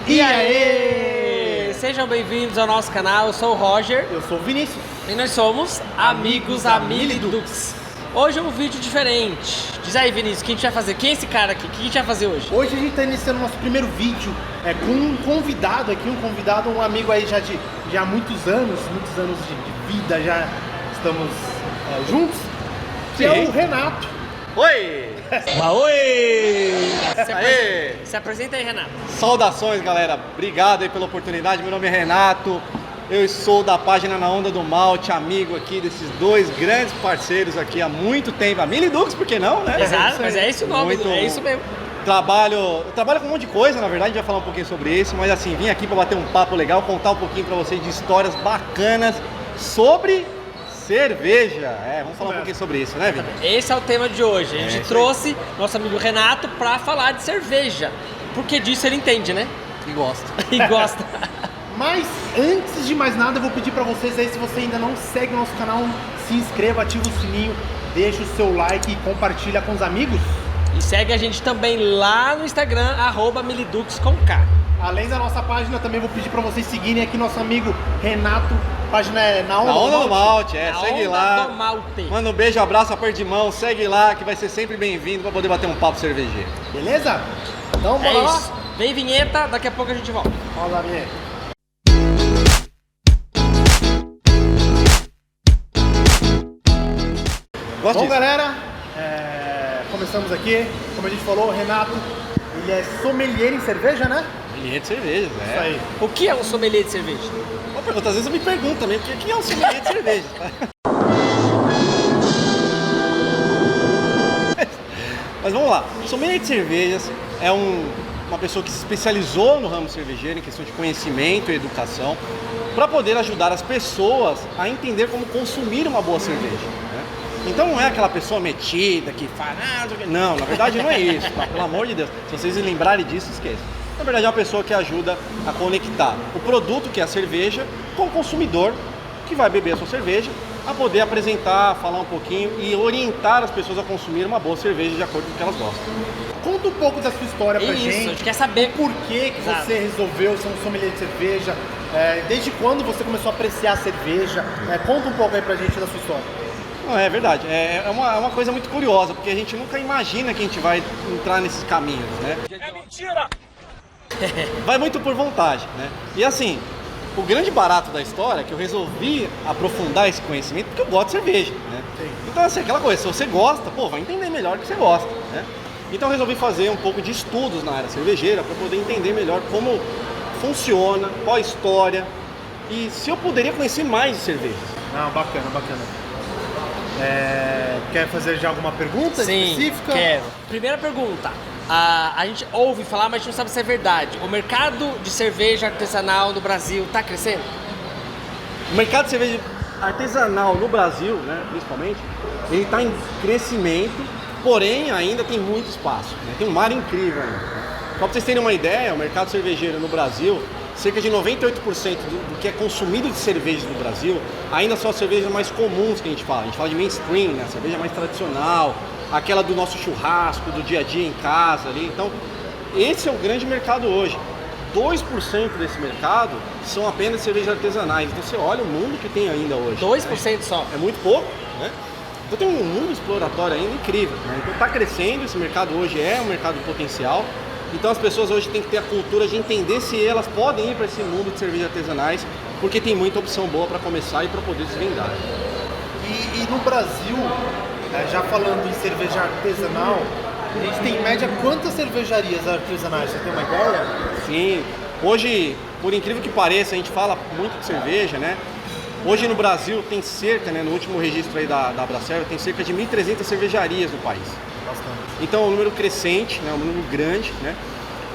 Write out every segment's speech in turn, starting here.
E aí? Sejam bem-vindos ao nosso canal, eu sou o Roger. Eu sou o Vinícius. E nós somos Amigos da Milidux. Hoje é um vídeo diferente. Diz aí, Vinícius, o que a gente vai fazer? Quem é esse cara aqui? O que a gente vai fazer hoje? Hoje a gente está iniciando o nosso primeiro vídeo com um convidado aqui, um amigo aí já há muitos anos de vida, já estamos juntos, que é o Renato. Oi! Oi! Se apresenta aí, Renato. Saudações, galera. Obrigado aí pela oportunidade. Meu nome é Renato. Eu sou da página Na Onda do Malte, amigo aqui desses dois grandes parceiros aqui há muito tempo. A Milidux, por que não, né? Exato, mas é esse o nome, é isso mesmo. Eu trabalho com um monte de coisa, na verdade, a gente vai falar um pouquinho sobre isso, mas assim, vim aqui para bater um papo legal, contar um pouquinho para vocês de histórias bacanas sobre cerveja. Vamos falar um pouquinho sobre isso, né, Vitor? Esse é o tema de hoje. A gente trouxe nosso amigo Renato para falar de cerveja, porque disso ele entende, né? E gosta. E gosta. Mas antes de mais nada, eu vou pedir para vocês aí, se você ainda não segue o nosso canal, se inscreva, ativa o sininho, deixa o seu like e compartilha com os amigos. E segue a gente também lá no Instagram, @miliduxcomk. Além da nossa página, também vou pedir para vocês seguirem aqui nosso amigo Renato. A página é Na Onda do Malte, segue lá. Do Malte. Manda um beijo, abraço, aperto de mão, segue lá que vai ser sempre bem-vindo para poder bater um papo cervejeiro. Beleza? Então bora lá. Isso. Vem vinheta, daqui a pouco a gente volta. Rola a vinheta. Bom, galera, começamos aqui. Como a gente falou, o Renato, ele é sommelier em cerveja, né? Sommelier de cerveja, né? Isso aí. O que é um sommelier de cerveja? Uma pergunta, às vezes eu me pergunto também, porque o que é um sommelier de cerveja? Mas vamos lá, sommelier de cervejas é uma pessoa que se especializou no ramo cervejeiro em questão de conhecimento e educação para poder ajudar as pessoas a entender como consumir uma boa cerveja, né? Então não é aquela pessoa metida que fala, não, na verdade não é isso, tá? Pelo amor de Deus, se vocês lembrarem disso, esqueçam. Na verdade é uma pessoa que ajuda a conectar o produto, que é a cerveja, com o consumidor que vai beber a sua cerveja, a poder apresentar, falar um pouquinho e orientar as pessoas a consumir uma boa cerveja de acordo com o que elas gostam. Conta um pouco da sua história pra gente. Isso, a gente quer saber por que você resolveu ser um sommelier de cerveja, desde quando você começou a apreciar a cerveja. Conta um pouco aí pra gente da sua história. Não, é verdade, é uma coisa muito curiosa, porque a gente nunca imagina que a gente vai entrar nesses caminhos, né? É mentira! Vai muito por vontade, né? E assim, o grande barato da história é que eu resolvi aprofundar esse conhecimento porque eu gosto de cerveja, né? Sim. Então assim, aquela coisa, se você gosta, vai entender melhor o que você gosta, né? Então eu resolvi fazer um pouco de estudos na área cervejeira para poder entender melhor como funciona, qual a história e se eu poderia conhecer mais de cervejas. Não, bacana. Quer fazer já alguma pergunta específica? Quero. Primeira pergunta. A gente ouve falar, mas a gente não sabe se é verdade. O mercado de cerveja artesanal no Brasil está crescendo? O mercado de cerveja artesanal no Brasil, né, principalmente, ele está em crescimento, porém ainda tem muito espaço, né? Tem um mar incrível ainda, né? Só para vocês terem uma ideia, o mercado cervejeiro no Brasil, cerca de 98% do que é consumido de cervejas no Brasil ainda são as cervejas mais comuns que a gente fala. A gente fala de mainstream, né? A cerveja mais tradicional, aquela do nosso churrasco, do dia a dia em casa ali. Então, esse é o grande mercado hoje. 2% desse mercado são apenas cervejas artesanais. Então você olha o mundo que tem ainda hoje. 2% só? É muito pouco, né? Então tem um mundo exploratório ainda incrível, né? Então está crescendo, esse mercado hoje é um mercado potencial. Então as pessoas hoje têm que ter a cultura de entender se elas podem ir para esse mundo de cervejas artesanais, porque tem muita opção boa para começar e para poder desvendar. E no Brasil, já falando em cerveja artesanal, a gente tem em média quantas cervejarias artesanais? Você tem uma ideia? Sim, hoje, por incrível que pareça, a gente fala muito de cerveja, né? Hoje no Brasil tem cerca, né, no último registro aí da Abracerva, tem cerca de 1.300 cervejarias no país. Bastante. Então é um número crescente, né, um número grande, né?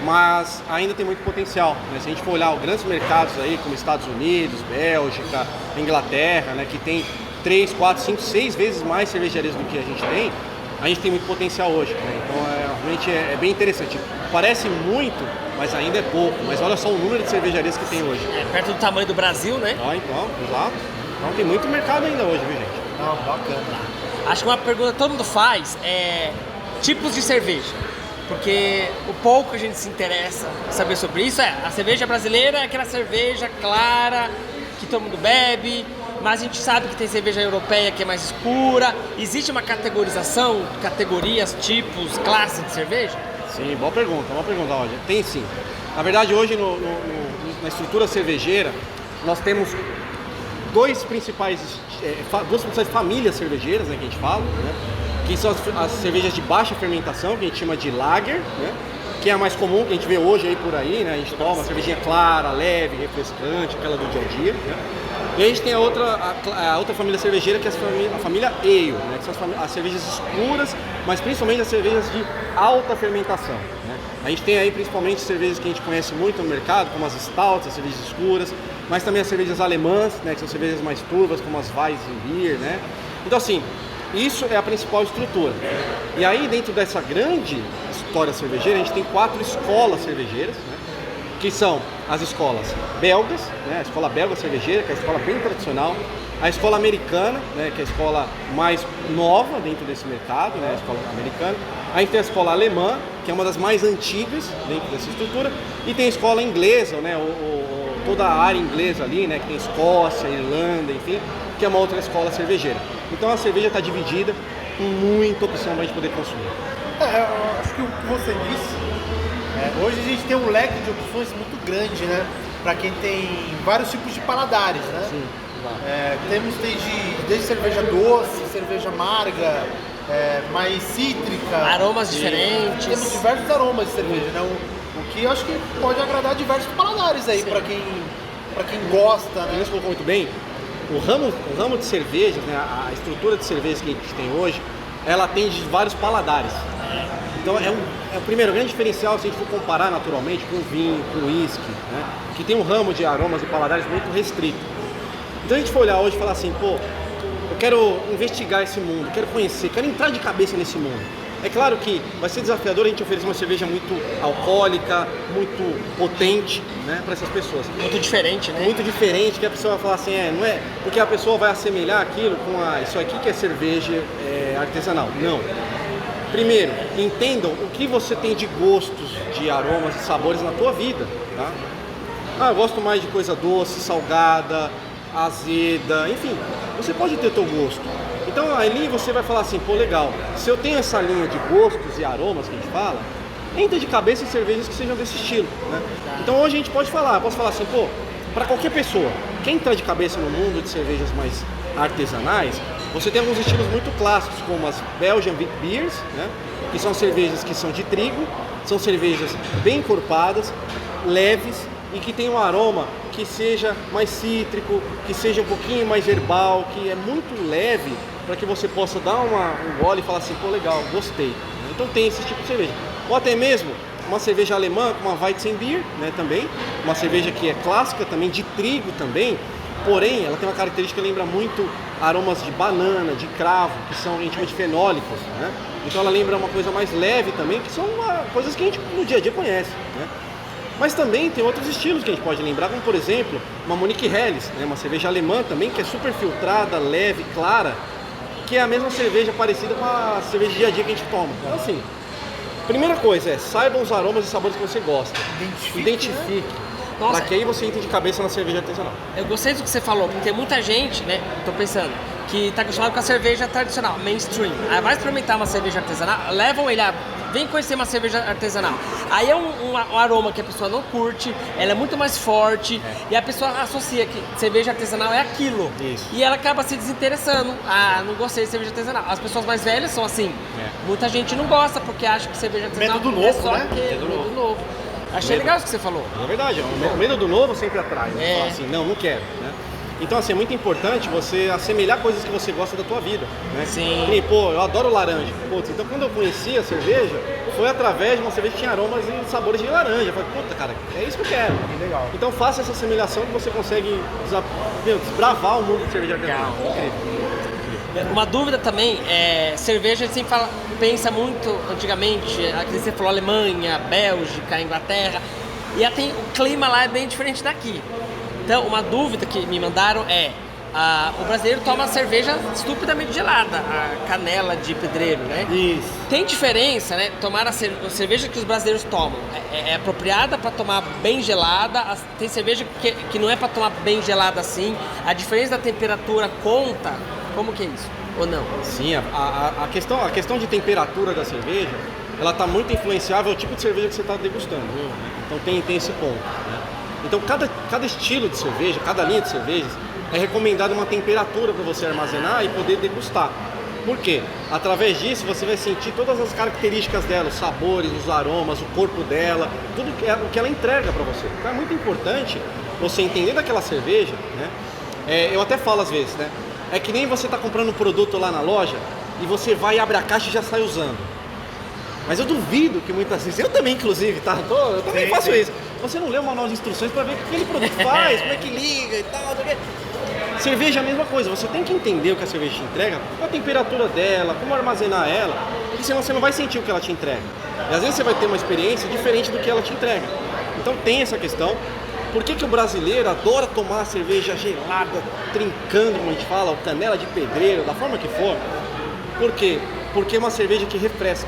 Mas ainda tem muito potencial, né? Se a gente for olhar os grandes mercados aí, como Estados Unidos, Bélgica, Inglaterra, né, que tem 3, 4, 5, 6 vezes mais cervejarias do que a gente tem muito potencial hoje, né? Então realmente é bem interessante. Parece muito, mas ainda é pouco. Mas olha só o número de cervejarias que tem hoje. Perto do tamanho do Brasil, né? Então, exato. Então tem muito mercado ainda hoje, viu, gente? Não, bacana. Acho que uma pergunta que todo mundo faz é tipos de cerveja. Porque o pouco que a gente se interessa em saber sobre isso a cerveja brasileira é aquela cerveja clara, que todo mundo bebe, mas a gente sabe que tem cerveja europeia que é mais escura. Existe uma categorização, categorias, tipos, classes de cerveja? Sim, boa pergunta, Roger. Tem sim. Na verdade, hoje na estrutura cervejeira, nós temos duas principais famílias cervejeiras, né, que a gente fala, né, que são as cervejas de baixa fermentação, que a gente chama de lager, né, que é a mais comum, que a gente vê hoje aí por aí, né, a gente toma uma cervejinha clara, leve, refrescante, aquela do dia a dia, né. E a gente tem a outra família cervejeira, que é a família ale, né, que são as cervejas escuras, mas principalmente as cervejas de alta fermentação, né. A gente tem aí principalmente cervejas que a gente conhece muito no mercado, como as stouts, as cervejas escuras, mas também as cervejas alemãs, né, que são cervejas mais turvas, como as Weizenbier, né. Então assim, isso é a principal estrutura. E aí dentro dessa grande história cervejeira, a gente tem 4 escolas cervejeiras, né, que são as escolas belgas, né, a escola belga cervejeira, que é a escola bem tradicional, a escola americana, né, que é a escola mais nova dentro desse mercado, né, a escola americana. Aí tem a escola alemã, que é uma das mais antigas dentro dessa estrutura, e tem a escola inglesa, né, toda a área inglesa ali, né, que tem Escócia, Irlanda, enfim, que é uma outra escola cervejeira. Então a cerveja está dividida com muita opção para a gente poder consumir. Eu acho que o que você disse, hoje a gente tem um leque de opções muito grande, né? Para quem tem vários tipos de paladares, né? Sim. Temos desde cerveja doce, cerveja amarga, mais cítrica. Aromas diferentes. Temos diversos aromas de cerveja, né? O que eu acho que pode agradar diversos paladares aí, para quem gosta, né? Você colocou muito bem. O ramo de cervejas, né, a estrutura de cervejas que a gente tem hoje, ela atende vários paladares. Então é o primeiro grande diferencial se a gente for comparar naturalmente com o vinho, com o uísque, né, que tem um ramo de aromas e paladares muito restrito. Então a gente for olhar hoje e falar assim, pô, eu quero investigar esse mundo, quero conhecer, quero entrar de cabeça nesse mundo. É claro que vai ser desafiador a gente oferecer uma cerveja muito alcoólica, muito potente, né, para essas pessoas. Muito diferente, né? Muito diferente, que a pessoa vai falar assim, não é, porque a pessoa vai assemelhar aquilo com isso aqui que é cerveja artesanal. Não. Primeiro, entendam o que você tem de gostos, de aromas e sabores na tua vida, tá? Eu gosto mais de coisa doce, salgada, azeda, enfim, você pode ter teu gosto. Então ali você vai falar assim, pô, legal, se eu tenho essa linha de gostos e aromas que a gente fala, entra de cabeça em cervejas que sejam desse estilo, né? Então hoje a gente posso falar assim, pô, para qualquer pessoa, quem entrar de cabeça no mundo de cervejas mais artesanais, você tem alguns estilos muito clássicos, como as Belgian Wheat Beers, né? Que são cervejas que são de trigo, são cervejas bem encorpadas, leves e que tem um aroma que seja mais cítrico, que seja um pouquinho mais herbal, que é muito leve, para que você possa dar um gole e falar assim, pô, legal, gostei. Então tem esse tipo de cerveja. Ou até mesmo uma cerveja alemã, como uma Weizenbier, né, também, uma cerveja que é clássica também, de trigo também, porém ela tem uma característica que lembra muito aromas de banana, de cravo, que são a gente chama de fenólicos, né? Então ela lembra uma coisa mais leve também, que são coisas que a gente no dia a dia conhece, né? Mas também tem outros estilos que a gente pode lembrar, como por exemplo, uma Munich Helles, né, uma cerveja alemã também, que é super filtrada, leve, clara, que é a mesma cerveja parecida com a cerveja de dia a dia que a gente toma. Então assim, primeira coisa saiba os aromas e sabores que você gosta. Identifique. Pra que aí você entre de cabeça na cerveja artesanal. Eu gostei do que você falou, porque muita gente, né, tô pensando, que tá acostumado com a cerveja tradicional, mainstream. Aí vai experimentar uma cerveja artesanal, levam ele vem conhecer uma cerveja artesanal. Aí é um aroma que a pessoa não curte, ela é muito mais forte, e a pessoa associa que cerveja artesanal é aquilo. Isso. E ela acaba se desinteressando. Não gostei de cerveja artesanal. As pessoas mais velhas são assim. Muita gente não gosta porque acha que cerveja artesanal Medo do novo, é só né? aquele, medo do novo. Achei legal isso que você falou. É verdade, o medo do novo sempre atrai. Você fala assim, não quero, né? Então assim, é muito importante você assemelhar coisas que você gosta da tua vida, né? Sim. E, pô, eu adoro laranja. Putz, então quando eu conheci a cerveja, foi através de uma cerveja que tinha aromas e sabores de laranja. Eu falei, puta, cara, é isso que eu quero. Legal. Então faça essa assemelhação que você consegue desbravar o mundo de cerveja artesanal. Incrível. Uma dúvida também, cerveja a gente sempre pensa muito antigamente, aqui você falou Alemanha, Bélgica, Inglaterra, e o clima lá é bem diferente daqui. Então, uma dúvida que me mandaram o brasileiro toma cerveja estupidamente gelada, a canela de pedreiro, né? Isso. Tem diferença, né? Tomar a cerveja que os brasileiros tomam é apropriada para tomar bem gelada, tem cerveja que não é para tomar bem gelada assim, a diferença da temperatura conta, como que é isso? Ou não? Sim, a questão de temperatura da cerveja, ela está muito influenciável ao tipo de cerveja que você está degustando. Então tem esse ponto, né? Então cada estilo de cerveja, cada linha de cervejas, é recomendada uma temperatura para você armazenar e poder degustar. Por quê? Através disso você vai sentir todas as características dela, os sabores, os aromas, o corpo dela, tudo o que ela entrega para você. Então é muito importante você entender daquela cerveja, né? Eu até falo às vezes, né? É que nem você está comprando um produto lá na loja e você vai e abre a caixa e já sai usando. Mas eu duvido que muitas vezes, eu também inclusive, tá? Eu também faço isso. Você não lê o manual de instruções para ver o que aquele produto faz, como é que liga e tal. Cerveja é a mesma coisa, você tem que entender o que a cerveja te entrega, a temperatura dela, como armazenar ela, porque senão você não vai sentir o que ela te entrega. E às vezes você vai ter uma experiência diferente do que ela te entrega. Então tem essa questão. Por que o brasileiro adora tomar cerveja gelada, trincando, como a gente fala, ou canela de pedreiro, da forma que for? Por quê? Porque é uma cerveja que refresca.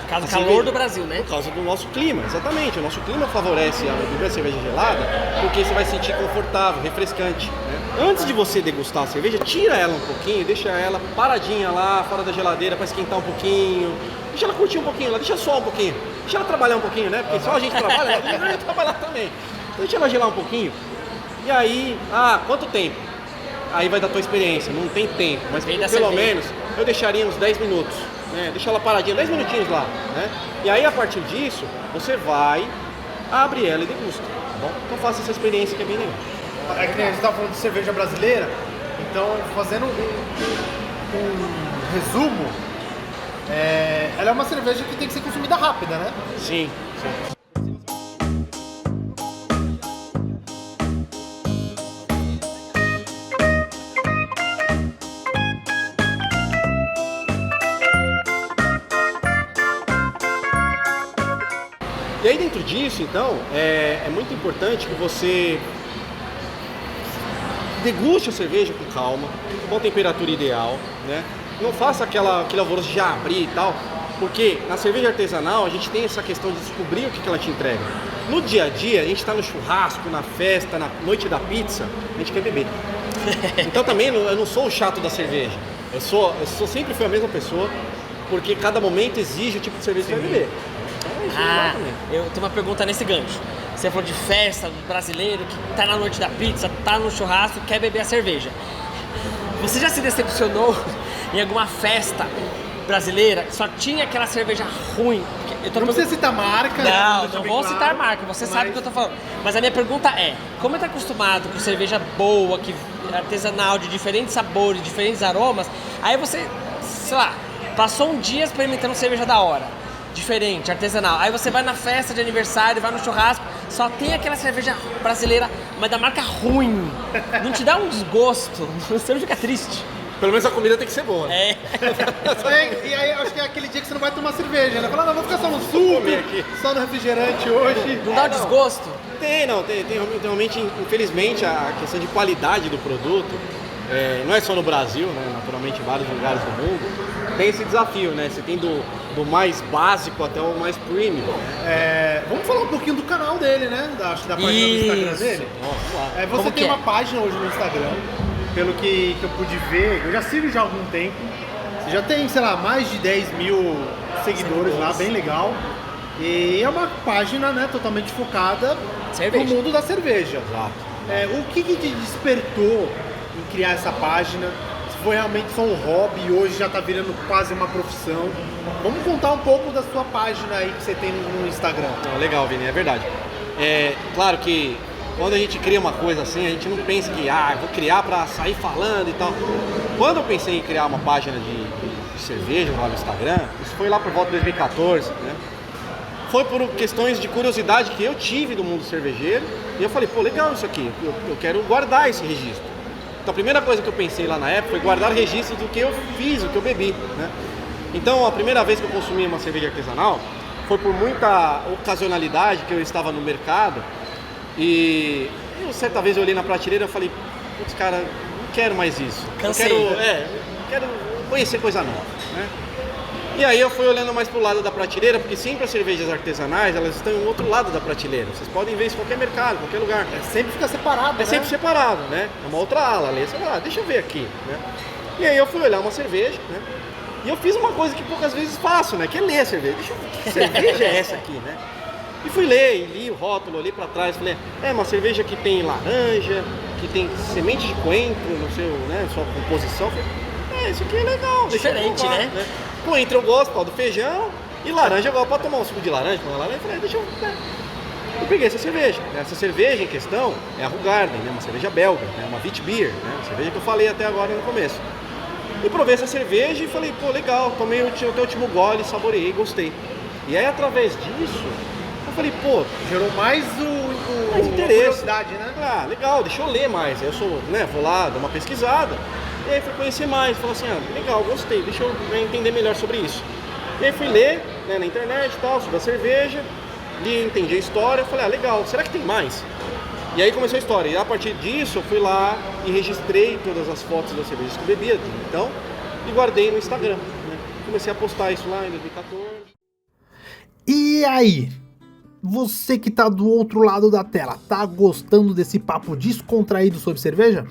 Por causa do calor do Brasil, né? Por causa do nosso clima, exatamente. O nosso clima favorece a beber a cerveja gelada porque você vai se sentir confortável, refrescante, né? Antes de você degustar a cerveja, tira ela um pouquinho, deixa ela paradinha lá, fora da geladeira para esquentar um pouquinho. Deixa ela curtir um pouquinho, ela deixa só um pouquinho. Deixa ela trabalhar um pouquinho, né? Porque só a gente trabalha, ela deveria trabalhar também. Então deixa ela gelar um pouquinho. E aí, quanto tempo? Aí vai da tua experiência, não tem tempo, mas pelo menos eu deixaria uns 10 minutos. Deixa ela paradinha, 10 minutinhos lá, né? E aí a partir disso, você vai, abre ela e degusta, tá bom? Então faça essa experiência que é bem legal. É que a gente estava falando de cerveja brasileira, então fazendo um resumo, ela é uma cerveja que tem que ser consumida rápida, né? Sim. E aí dentro disso, então, é muito importante que você deguste a cerveja com calma, com temperatura ideal, né? Não faça aquele alvoroço de já abrir e tal, porque na cerveja artesanal a gente tem essa questão de descobrir o que ela te entrega. No dia a dia, a gente está no churrasco, na festa, na noite da pizza, a gente quer beber. Então também eu não sou o chato da cerveja, eu sempre fui a mesma pessoa, porque cada momento exige o tipo de cerveja que você vai beber. Eu tenho uma pergunta nesse gancho. Você falou de festa do brasileiro que tá na noite da pizza, tá no churrasco, quer beber a cerveja. Você já se decepcionou em alguma festa brasileira que só tinha aquela cerveja ruim? Não precisa citar marca. Não vou citar marca, você sabe o que eu tô falando. Mas a minha pergunta é, como tá acostumado com cerveja boa, artesanal, de diferentes sabores, diferentes aromas, aí você, sei lá, passou um dia experimentando cerveja da hora, diferente, artesanal. Aí você vai na festa de aniversário, vai no churrasco, só tem aquela cerveja brasileira, mas da marca ruim. Não te dá um desgosto? Você não fica triste? Pelo menos a comida tem que ser boa. É. E aí eu acho que é aquele dia que você não vai tomar cerveja, né? Fala, não, vou ficar só no suco, só no refrigerante hoje. Não dá um desgosto? Tem realmente, infelizmente, a questão de qualidade do produto, não é só no Brasil, né? Naturalmente em vários lugares do mundo, tem esse desafio, né? Você tem do mais básico até o mais premium. Vamos falar um pouquinho do canal dele, né? Da página do Instagram dele. Você tem uma página hoje no Instagram, pelo que eu pude ver, eu já sigo já há algum tempo. Você já tem, sei lá, mais de 10 mil seguidores lá, bem legal. E é uma página, né, totalmente focada no mundo da cerveja. Exato. O que te despertou em criar essa página? Se foi realmente só um hobby e hoje já está virando quase uma profissão? Vamos contar um pouco da sua página aí que você tem no Instagram. Legal, Vini, é verdade. Claro que quando a gente cria uma coisa assim, a gente não pensa que vou criar para sair falando e tal. Quando eu pensei em criar uma página de cerveja lá no Instagram, isso foi lá por volta de 2014, né? Foi por questões de curiosidade que eu tive do mundo cervejeiro. E eu falei, legal isso aqui, eu quero guardar esse registro. Então a primeira coisa que eu pensei lá na época foi guardar registro do que eu fiz, do que eu bebi, né? Então a primeira vez que eu consumi uma cerveja artesanal foi por muita ocasionalidade que eu estava no mercado. E certa vez eu olhei na prateleira e falei, putz, cara, não quero mais isso. Cansei. Eu quero conhecer coisa nova, né? E aí eu fui olhando mais pro lado da prateleira, porque sempre as cervejas artesanais, elas estão em outro lado da prateleira. Vocês podem ver isso em qualquer mercado, qualquer lugar. Sempre fica separado, né? Sempre separado, né? É uma outra ala ali. Você fala, deixa eu ver aqui, né? E aí eu fui olhar uma cerveja, né? E eu fiz uma coisa que poucas vezes faço, né? Que é ler a cerveja. Deixa eu ver que cerveja é essa aqui, né? E fui ler, e li o rótulo, olhei pra trás, falei, uma cerveja que tem laranja, que tem semente de coentro no seu, né, sua composição. Falei, isso aqui é legal. Diferente, provar, né? Coentro eu gosto, do feijão, e laranja eu gosto pra tomar um suco de laranja, com laranja. Falei, deixa eu... Né? Eu peguei essa cerveja. Essa cerveja em questão é a Hoegaarden, né? Uma cerveja belga, né? Uma wheat beer, né? Uma cerveja que eu falei até agora no começo. E provei essa cerveja e falei, pô, legal, tomei até o último gole, saboreei, gostei. E aí, através disso, eu falei, pô, gerou mais mais interesse. curiosidade, né? Ah, legal, deixa eu ler mais. Aí eu sou, né, vou lá, dou uma pesquisada. E aí fui conhecer mais, falei assim, legal, gostei, deixa eu entender melhor sobre isso. E aí fui ler, né, na internet e tal, sobre a cerveja, li, entendi a história, falei, legal, será que tem mais? E aí começou a história, e a partir disso eu fui lá e registrei todas as fotos das cervejas que eu bebia, então, e guardei no Instagram, né? Comecei a postar isso lá em 2014. E aí? Você que tá do outro lado da tela, tá gostando desse papo descontraído sobre cerveja?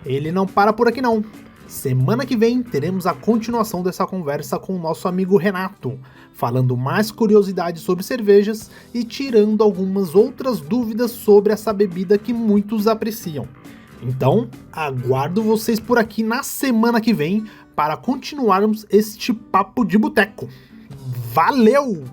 Ele não para por aqui não. Semana que vem teremos a continuação dessa conversa com o nosso amigo Renato, falando mais curiosidades sobre cervejas e tirando algumas outras dúvidas sobre essa bebida que muitos apreciam. Então, aguardo vocês por aqui na semana que vem para continuarmos este papo de boteco. Valeu!